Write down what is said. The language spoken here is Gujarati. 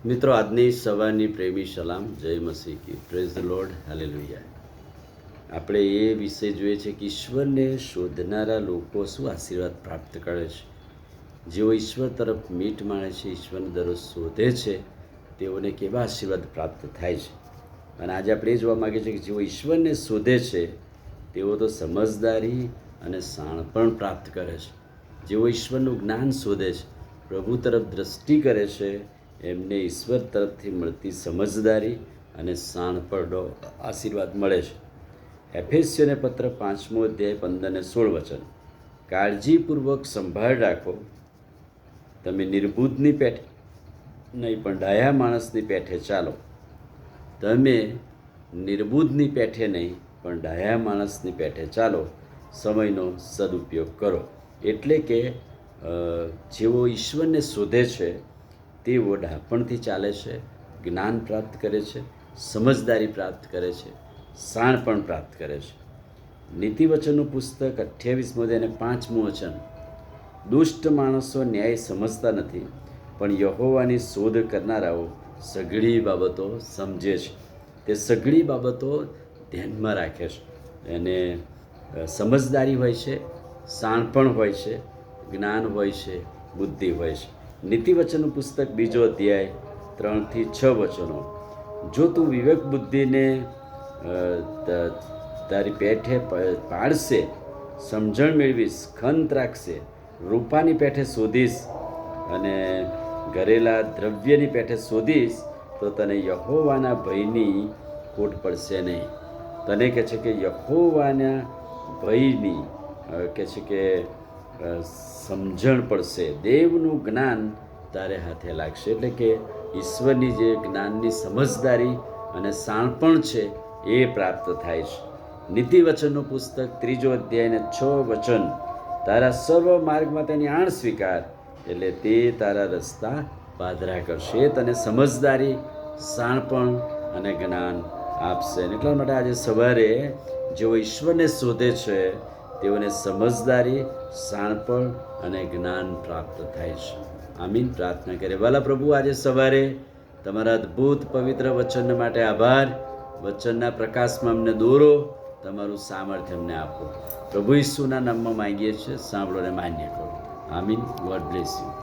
મિત્રો, આજની સવારની પ્રેમી સલામ, જય મસીહ કી, પ્રેઝ ધ લોર્ડ, હાલેલુયા. આપણે એ વિષય જોઈએ છે કે ઈશ્વરને શોધનારા લોકો શું આશીર્વાદ પ્રાપ્ત કરે છે. જેઓ ઈશ્વર તરફ મીટ માણે છે, ઈશ્વરને દરરોજ શોધે છે, તેઓને કેવા આશીર્વાદ પ્રાપ્ત થાય છે. અને આજે આપણે એ જોવા માગીએ છીએ કે જેઓ ઈશ્વરને શોધે છે તેઓ તો સમજદારી અને શાણપણ પ્રાપ્ત કરે છે. જેઓ ઈશ્વરનું જ્ઞાન શોધે છે, પ્રભુ તરફ દ્રષ્ટિ કરે છે, એમને ઈશ્વર તરફથી મળતી સમજદારી અને શાણપણનો આશીર્વાદ મળે છે. એફેસ્યોને પત્ર 5મો અધ્યાય 15 અને 16 વચન. કાળજીપૂર્વક સંભાળ રાખો, તમે નિર્બુદ્ધની પેઠે નહીં પણ ડાયા માણસની પેઠે ચાલો. તમે નિર્બુદ્ધની પેઠે નહીં પણ ડાયા માણસની પેઠે ચાલો, સમયનો સદુપયોગ કરો. એટલે કે જેઓ ઈશ્વરને શોધે છે તેઓ ડાપણથી ચાલે છે, જ્ઞાન પ્રાપ્ત કરે છે, સમજદારી પ્રાપ્ત કરે છે, શાણપણ પ્રાપ્ત કરે છે. નીતિવચનનું પુસ્તક 28મો અધ્યાય અને 5મું વચન. દુષ્ટ માણસો ન્યાય સમજતા નથી, પણ યહોવાની શોધ કરનારાઓ સઘળી બાબતો સમજે છે. તે સઘળી બાબતો ધ્યાનમાં રાખે છે. એને સમજદારી હોય છે, શાણપણ હોય છે, જ્ઞાન હોય છે, બુદ્ધિ હોય છે. નીતિવચનનું પુસ્તક 2જો અધ્યાય 3 થી 6 વચનો. જો તું વિવેક બુદ્ધિને તારી પેઠે પાડશે, સમજણ મેળવીશ, ખંત રાખશે, રૂપાની પેઠે શોધીશ અને ઘરેલા દ્રવ્યની પેઠે શોધીશ, તો તને યહોવાના ભયની ખોટ પડશે નહીં. તને કહે છે કે યહોવાના ભયની કહે છે કે સમજણ પડશે, દેવનું જ્ઞાન તારે હાથે લાગશે. એટલે કે ઈશ્વરની જે જ્ઞાનની સમજદારી અને શાણપણ છે એ પ્રાપ્ત થાય છે. નીતિવચનનું પુસ્તક 3જો અધ્યાય અને 6 વચન. તારા સર્વ માર્ગમાં તેની આણ સ્વીકાર, એટલે તે તારા રસ્તા પાદરા કરશે. તને સમજદારી, શાણપણ અને જ્ઞાન આપશે. એટલા માટે આજે સવારે જેઓ ઈશ્વરને શોધે છે તેઓને સમજદારી, શાણપણ અને જ્ઞાન પ્રાપ્ત થાય છે. આમીન. પ્રાર્થના કરીએ. વાલા પ્રભુ, આજે સવારે તમારા અદ્ભુત પવિત્ર વચન માટે આભાર. વચનના પ્રકાશમાં અમને દોરો, તમારું સામર્થ્ય અમને આપો. પ્રભુ ઈસુના નામમાં માંગીએ છીએ, સાંભળો અને માન્ય કરો. આમીન. God bless you.